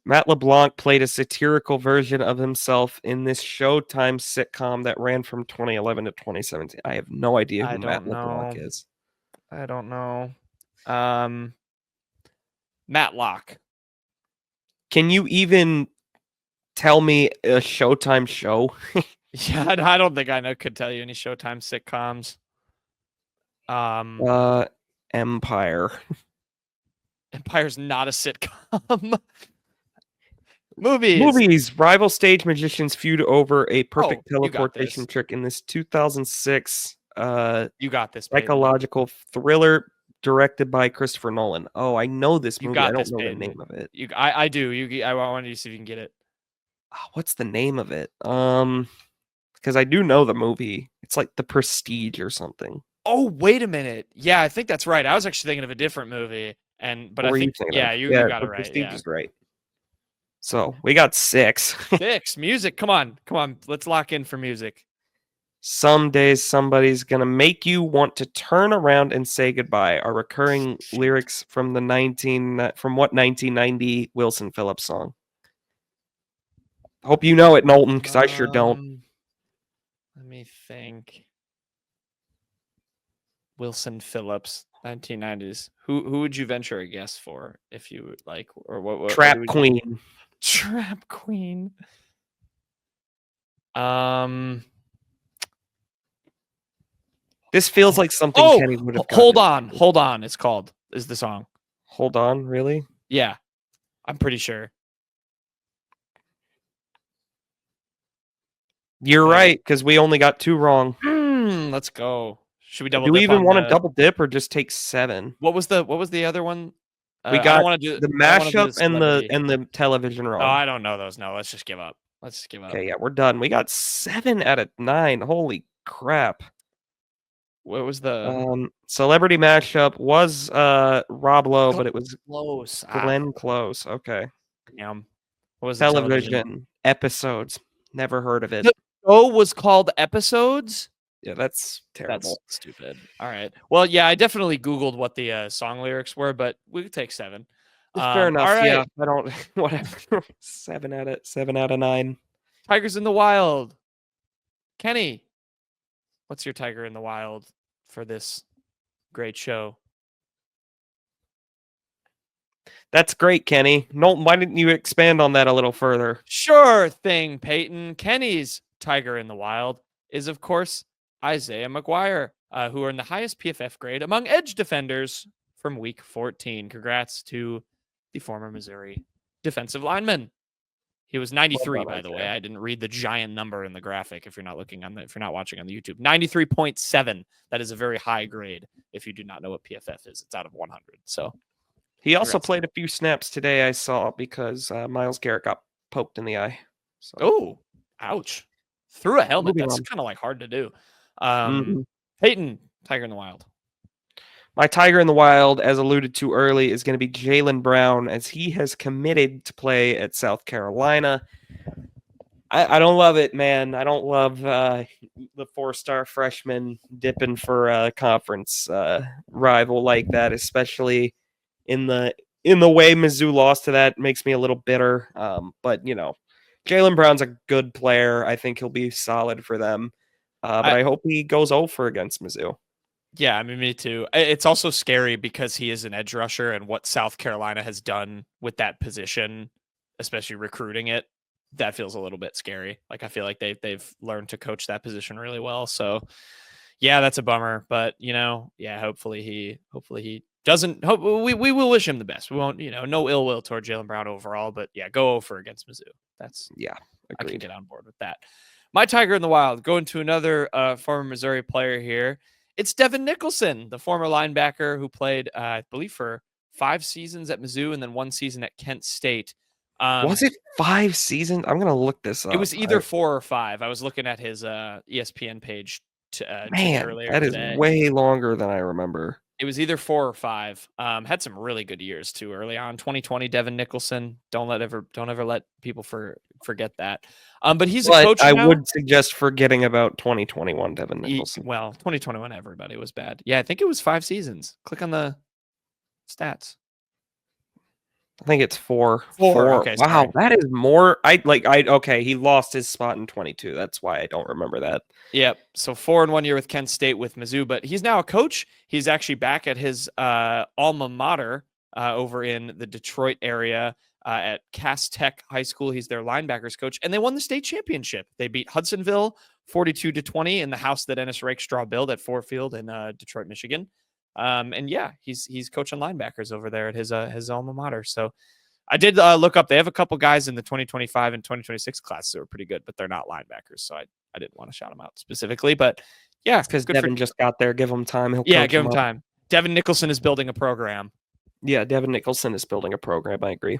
Matt LeBlanc played a satirical version of himself in this Showtime sitcom that ran from 2011 to 2017. I have no idea who Matt LeBlanc is. I don't know. Matlock. Can you even tell me a Showtime show? Yeah, I don't think I could tell you any Showtime sitcoms. Empire. Empire's not a sitcom. Movies. Movies. Rival stage magicians feud over a perfect you got teleportation this. trick in this 2006 You got this, Payton. psychological thriller directed by Christopher Nolan. Oh, I know this movie. I don't know the name of it. I do. I wanted you to see if you can get it. What's the name of it? Because I do know the movie. It's like The Prestige or something. Oh, wait a minute. Yeah, I think that's right. I was actually thinking of a different movie, but I think you got it right. Prestige is right. So we got 6. 6. Music. Come on. Let's lock in for music. Some days somebody's gonna make you want to turn around and say goodbye. Are recurring lyrics from what 1990 Wilson Phillips song? Hope you know it, Knowlton, because I sure don't. Let me think. Wilson Phillips, 1990s. Who would you venture a guess for if you would like, or what? Trap Queen. Trap Queen. This feels like something Kenny would have. Hold on. Is the song? Hold on, really? Yeah, I'm pretty sure. You're right, because we only got 2 wrong. Let's go. Should we double? Do we even want to double dip or just take 7? What was the other one? We got the mashup and the television wrong. Oh, I don't know those. No, let's just give up. Okay, yeah, we're done. We got 7 out of 9. Holy crap! What was the celebrity mashup? Was Rob Lowe, but it was close. Glenn Close. Okay. Damn. What was television episodes? Never heard of it. The show was called Episodes. Yeah, that's terrible. That's stupid. All right. Well, yeah, I definitely Googled what the song lyrics were, but we could take 7. Fair enough. All right. Yeah, I don't. Whatever. 7 out of 9. Tigers in the Wild. Kenny, what's your Tiger in the Wild for this great show? That's great, Kenny. Knowlton, why didn't you expand on that a little further? Sure thing, Payton. Kenny's Tiger in the Wild is, of course, Isaiah McGuire, who earned the highest PFF grade among edge defenders from Week 14. Congrats to the former Missouri defensive lineman. He was 93, by the way. I didn't read the giant number in the graphic. If you're not watching on the YouTube, 93.7. That is a very high grade. If you do not know what PFF is, it's out of 100. So he also played a few snaps today. I saw because Myles Garrett got poked in the eye. So. Oh, ouch! Through a helmet. That's kind of like hard to do. Payton, Tiger in the Wild. My Tiger in the Wild, as alluded to early, is going to be Jaylen Brown, as he has committed to play at South Carolina. I don't love it, man. I don't love the 4-star freshman dipping for a conference rival like that, especially in the in the way Mizzou lost to that makes me a little bitter. But Jaylen Brown's a good player. I think he'll be solid for them. But I hope he goes over against Mizzou. Yeah, I mean, me too. It's also scary because he is an edge rusher, and what South Carolina has done with that position, especially recruiting it, that feels a little bit scary. Like, I feel like they've learned to coach that position really well. So, yeah, that's a bummer. But hopefully he doesn't. We will wish him the best. We won't, no ill will toward Jaylen Brown overall. But yeah, go over against Mizzou. Agreed. I can get on board with that. My Tiger in the Wild, going to another former Missouri player here. It's Devin Nicholson, the former linebacker who played, I believe, for 5 seasons at Mizzou and then 1 season at Kent State. Was it 5 seasons? I'm going to look this up. It was either 4 or 5. I was looking at his ESPN page earlier that today. Is way longer than I remember. It was either 4 or 5. Had some really good years too early on. 2020, Devin Nicholson. Don't ever let people forget that. But he's a coach now. I would suggest forgetting about 2021 Devin Nicholson. 2021 everybody was bad. Yeah, I think it was 5 seasons. Click on the stats. I think it's 4. 4. Okay, wow, sorry. that is more. Okay, he lost his spot in 22. That's why I don't remember that. Yep. So 4 in 1 year with Kent State with Mizzou, but he's now a coach. He's actually back at his alma mater over in the Detroit area at Cass Tech High School. He's their linebackers coach, and they won the state championship. They beat Hudsonville 42-20 in the house that Ennis Rakestraw built at Ford Field in Detroit, Michigan. And yeah, he's coaching linebackers over there at his alma mater. So I did look up. They have a couple guys in the 2025 and 2026 classes that were pretty good, but they're not linebackers. So I didn't want to shout them out specifically. But yeah, because Devin just got there. Give him time. Give him time. Devin Nicholson is building a program. Yeah, Devin Nicholson is building a program. I agree.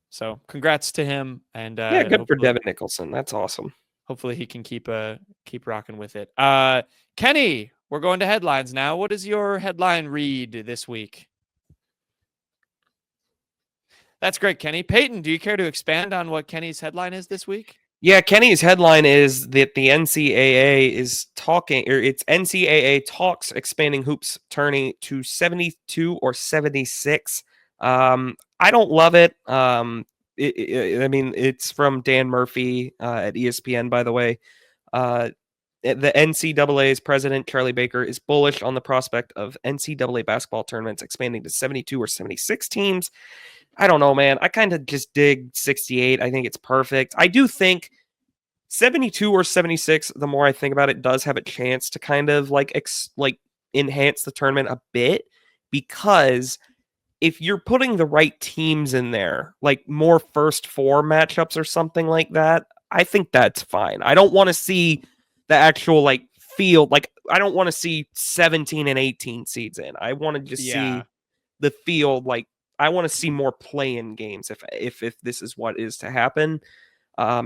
So congrats to him. And good for Devin Nicholson. That's awesome. Hopefully he can keep rocking with it. Kenny, we're going to headlines now. What is your headline read this week? That's great, Kenny. Payton, do you care to expand on what Kenny's headline is this week? Yeah, Kenny's headline is that the NCAA is talking, or it's NCAA talks expanding hoops tourney to 72 or 76. I don't love it. I mean, it's from Dan Murphy at ESPN, by the way. The NCAA's president, Charlie Baker, is bullish on the prospect of NCAA basketball tournaments expanding to 72 or 76 teams. I don't know, man. I kind of just dig 68. I think it's perfect. I do think 72 or 76, the more I think about it, does have a chance to kind of enhance the tournament a bit, because if you're putting the right teams in there, like more first 4 matchups or something like that, I think that's fine. I don't want to see the actual field. I don't want to see 17 and 18 seeds in. I want to just see the field. I want to see more play-in games if this is what is to happen.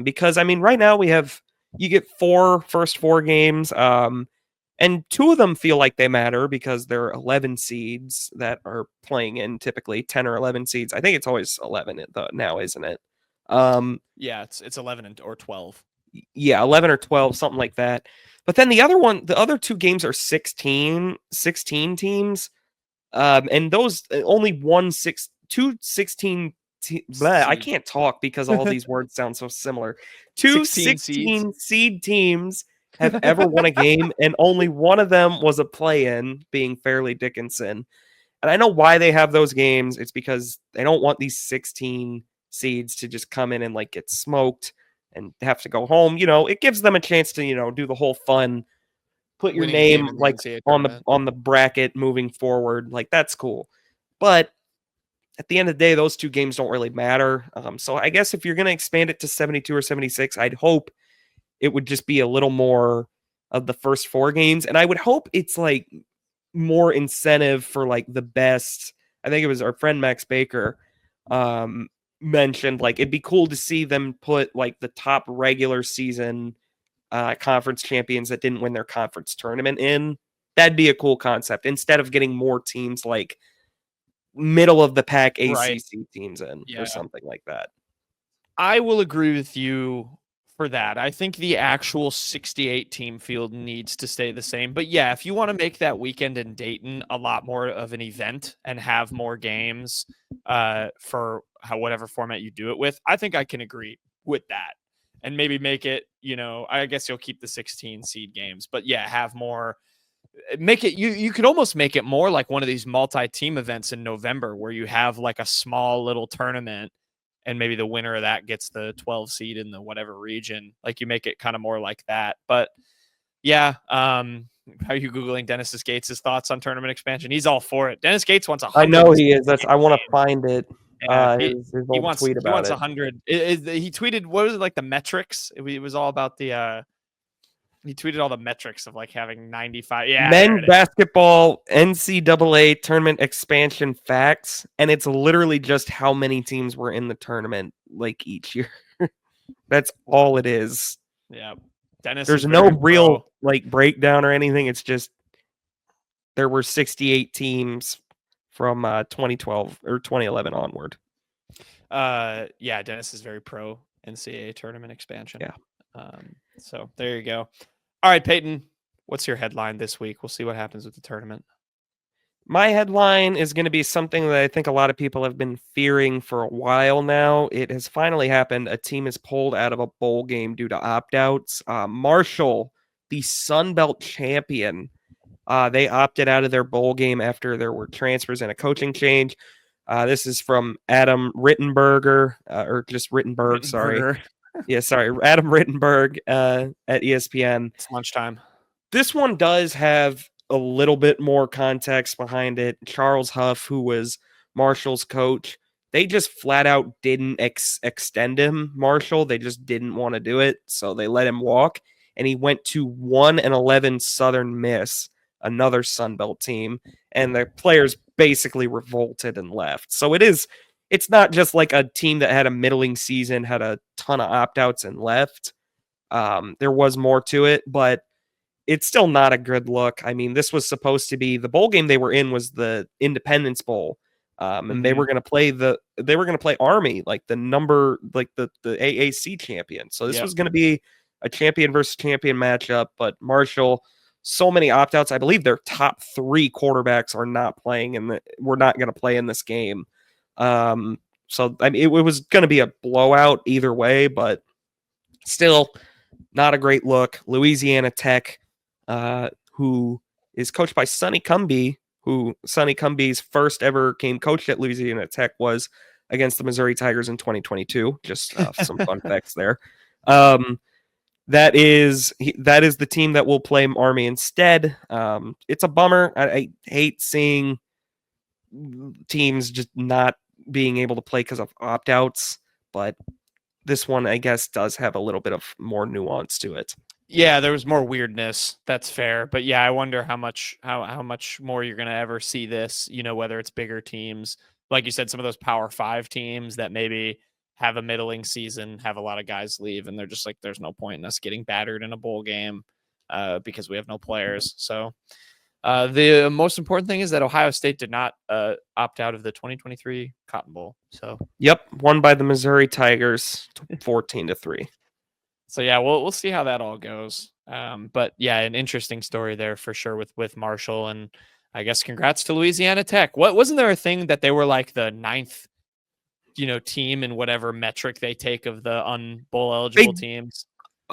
Because I mean, right now you get 4 first 4 games, and 2 of them feel like they matter because they're 11 seeds that are playing in, typically 10 or 11 seeds. I think it's always 11 now, isn't it? Yeah, it's 11 or 12. Yeah, 11 or 12, something like that. But then the other 2 games are 16 teams. And those only 2 16 I can't talk because all these words sound so similar. 2 16 seed teams have ever won a game, and only one of them was a play-in, being Fairleigh Dickinson. And I know why they have those games. It's because they don't want these 16 seeds to just come in and get smoked and have to go home. It gives them a chance to, do the whole fun, put your name on the bracket moving forward. That's cool. But at the end of the day, those 2 games don't really matter. So I guess if you're going to expand it to 72 or 76, I'd hope it would just be a little more of the first 4 games. And I would hope it's more incentive for the best. I think it was our friend Max Baker mentioned it'd be cool to see them put the top regular season conference champions that didn't win their conference tournament in. That'd be a cool concept, instead of getting more teams middle of the pack ACC teams in or something like that. I will agree with you for that. I think the actual 68 team field needs to stay the same. But yeah, if you want to make that weekend in Dayton a lot more of an event and have more games for whatever format you do it with, I think I can agree with that. And maybe make it, I guess you'll keep the 16 seed games, but yeah, have more. Make it you could almost make it more like one of these multi-team events in November where you have like a small little tournament and maybe the winner of that gets the 12 seed in the whatever region. Like you make it kind of more like that. But yeah, are you Googling Dennis Gates' thoughts on tournament expansion? He's all for it. Dennis Gates wants 100. I know he is. I want to find it. Yeah, His old tweet about he wants it. 100. He tweeted, what was it, like the metrics? It was all about the he tweeted all the metrics of like having 95. Yeah, Men basketball NCAA tournament expansion facts, and it's literally just how many teams were in the tournament like each year. That's all it is. Yeah, Dennis. There's no real like breakdown or anything. It's just there were 68 teams from 2012 or 2011 onward. Yeah, Dennis is very pro NCAA tournament expansion. Yeah. So there you go. All right, Payton, what's your headline this week? We'll see what happens with the tournament. My headline is going to be something that I think a lot of people have been fearing for a while now. It has finally happened. A team is pulled out of a bowl game due to opt-outs. Marshall, the Sun Belt champion, they opted out of their bowl game after there were transfers and a coaching change. This is from Adam Rittenberger, or just Rittenberg, sorry. Yeah, sorry, Adam Rittenberg at ESPN. It's lunchtime. This one does have a little bit more context behind it. Charles Huff, who was Marshall's coach, they just flat out didn't extend him, Marshall. They just didn't want to do it, so they let him walk, and he went to 1-11 Southern Miss, another Sun Belt team, and the players basically revolted and left. So it's not just like a team that had a middling season, had a ton of opt-outs and left. There was more to it, but it's still not a good look. I mean, this was supposed to be the bowl game they were in was the Independence Bowl. And they were going to play Army, like the AAC champion. So this was going to be a champion versus champion matchup, but Marshall, so many opt-outs. I believe their top 3 quarterbacks are not playing and we're not going to play in this game. So I mean, it was going to be a blowout either way, but still not a great look. Louisiana Tech, who is coached by Sonny Cumbie, who Sonny Cumbie's first ever game coached at Louisiana Tech was against the Missouri Tigers in 2022. Just some fun facts there. That is the team that will play Army instead. It's a bummer. I hate seeing teams just not being able to play because of opt-outs, but this one, I guess, does have a little bit of more nuance to it. Yeah, there was more weirdness. That's fair. But yeah, I wonder how much more you're going to ever see this, whether it's bigger teams. Like you said, some of those Power 5 teams that maybe have a middling season, have a lot of guys leave, and they're just like, there's no point in us getting battered in a bowl game because we have no players. So the most important thing is that Ohio State did not opt out of the 2023 Cotton Bowl. So yep, won by the Missouri Tigers 14-3. So yeah, we'll see how that all goes. But yeah, an interesting story there for sure with Marshall, and I guess congrats to Louisiana Tech. Wasn't there a thing that they were like the 9th, team in whatever metric they take of the unbowl eligible teams?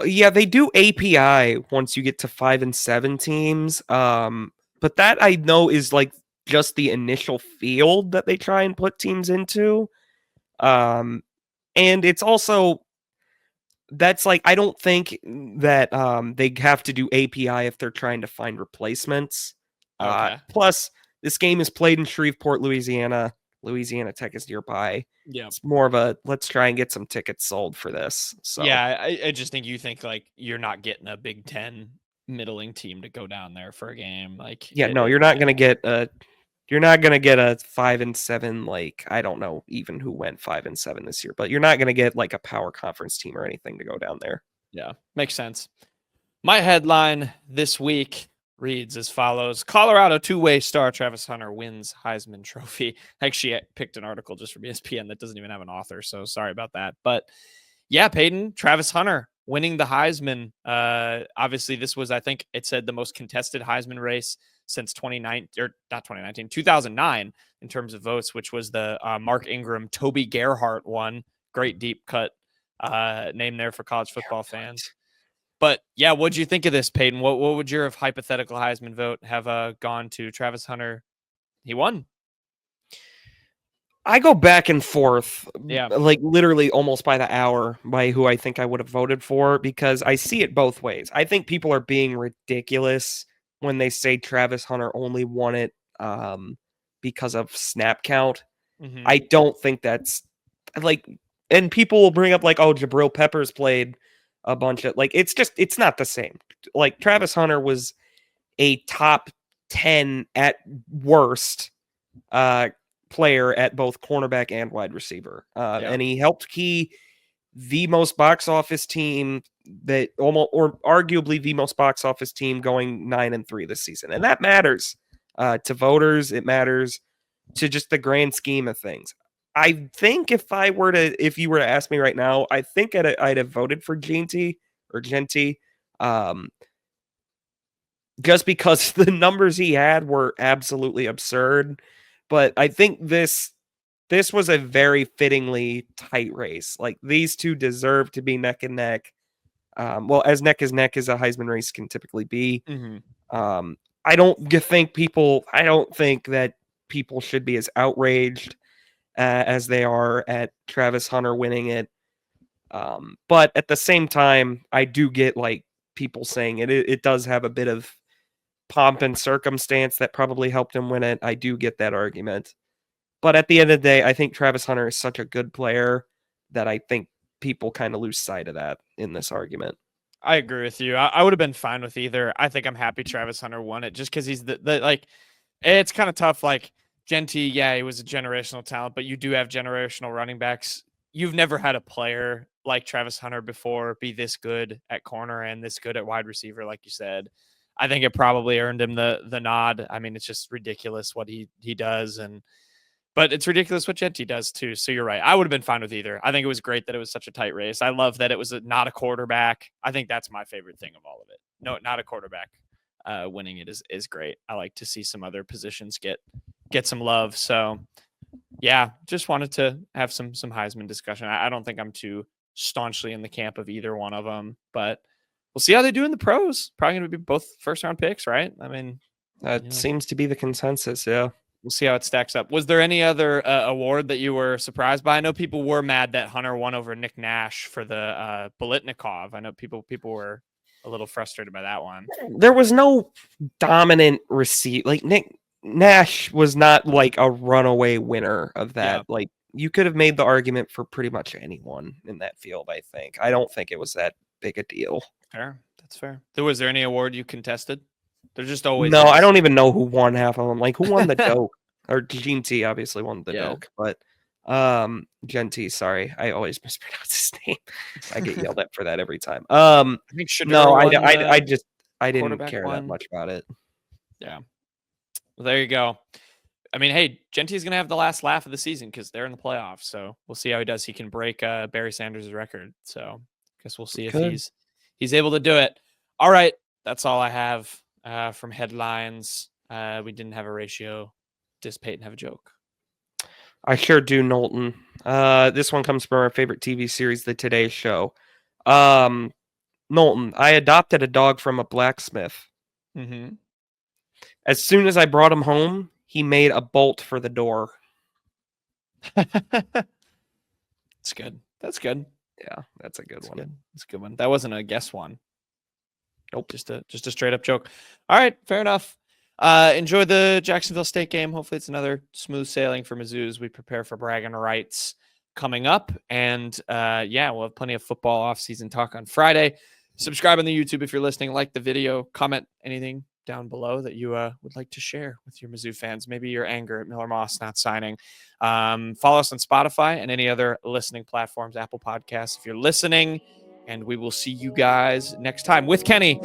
Yeah, they do API once you get to 5 and 7 teams. But that I know is like just the initial field that they try and put teams into. And it's also that's like, I don't think that they have to do API if they're trying to find replacements. Okay. Plus, this game is played in Shreveport, Louisiana. Louisiana Tech is nearby. Yeah, it's more of a let's try and get some tickets sold for this. So yeah, I just think you think like you're not getting a Big Ten middling team to go down there for a game. Like, you're not gonna get a 5 and 7. Like, I don't know even who went 5 and 7 this year, but you're not gonna get like a power conference team or anything to go down there. Yeah, makes sense. My headline this week reads as follows: Colorado two-way star Travis Hunter wins Heisman Trophy. Actually, I picked an article just from ESPN that doesn't even have an author, so sorry about that. But yeah, Payton, Travis Hunter winning the Heisman. Obviously, this was, I think it said, the most contested Heisman race since 2009 in terms of votes, which was the Mark Ingram, Toby Gerhart one. Great deep cut name there for college football fans. But yeah, what'd you think of this, Payton? What would your hypothetical Heisman vote have gone to? Travis Hunter, he won. I go back and forth, Yeah. like literally almost by the hour by who I think I would have voted for, because I see it both ways. I think people are being ridiculous when they say Travis Hunter only won it because of snap count. Mm-hmm. I don't think that's like, and people will bring up like, oh, Jabril Peppers played a bunch of, like, it's not the same. Like, Travis Hunter was a top 10 at worst player at both cornerback and wide receiver. And he helped key the most box office team that almost, or arguably the most box office team, going 9-3 this season. And that matters to voters. It matters to just the grand scheme of things. I think if you were to ask me right now, I think I'd have voted for Genty. Just because the numbers he had were absolutely absurd. But I think this was a very fittingly tight race. Like, these two deserve to be neck and neck. Well, as neck as a Heisman race can typically be. Mm-hmm. I don't think that people should be as outraged as they are at Travis Hunter winning it. But at the same time, I do get like people saying it does have a bit of pomp and circumstance that probably helped him win it. I do get that argument. But at the end of the day, I think Travis Hunter is such a good player that I think people kind of lose sight of that in this argument. I agree with you. I would have been fine with either. I think I'm happy Travis Hunter won it just because he's the like, it's kind of tough. Like, Genty, yeah, he was a generational talent, but you do have generational running backs. You've never had a player like Travis Hunter before be this good at corner and this good at wide receiver, like you said. I think it probably earned him the nod. I mean, it's just ridiculous what he does, but it's ridiculous what Genty does too. So you're right. I would have been fine with either. I think it was great that it was such a tight race. I love that it was not a quarterback. I think that's my favorite thing of all of it. No, not a quarterback winning it is great. I like to see some other positions get some love. So yeah, just wanted to have some Heisman discussion. I don't think I'm too staunchly in the camp of either one of them, but we'll see how they do in the pros. Probably going to be both first round picks, right? I mean, that seems to be the consensus. Yeah. We'll see how it stacks up. Was there any other award that you were surprised by? I know people were mad that Hunter won over Nick Nash for the Bolitnikov. I know people were a little frustrated by that one. There was no dominant receipt. Like, Nick Nash was not like a runaway winner of that. Yeah. Like, you could have made the argument for pretty much anyone in that field, I think. I don't think it was that big a deal. Fair. That's fair. Was there any award you contested? They're just always. No, I don't even know who won half of them. Like, who won the Doak? Or Genty obviously won the Doak, but Genty, sorry, I always mispronounce his name. I get yelled at for that every time. I think I didn't care that much about it. Yeah. Well, there you go. I mean, hey, Genty's gonna have the last laugh of the season because they're in the playoffs. So we'll see how he does. He can break Barry Sanders' record. So I guess we'll see if he's able to do it. All right, that's all I have from headlines. We didn't have a ratio. Does Payton have a joke? I sure do, Knowlton. This one comes from our favorite TV series, The Today Show. Knowlton, I adopted a dog from a blacksmith. Mm-hmm. As soon as I brought him home, he made a bolt for the door. That's good. That's good. Yeah, that's a good one. Good. That's a good one. That wasn't a guess one. Nope. Just a straight up joke. All right, fair enough. Enjoy the Jacksonville State game. Hopefully it's another smooth sailing for Mizzou as we prepare for bragging rights coming up. And we'll have plenty of football off-season talk on Friday. Subscribe on the YouTube if you're listening. Like the video. Comment anything down below that you would like to share with your Mizzou fans. Maybe your anger at Miller Moss not signing. Follow us on Spotify and any other listening platforms, Apple Podcasts if you're listening. And we will see you guys next time with Kenny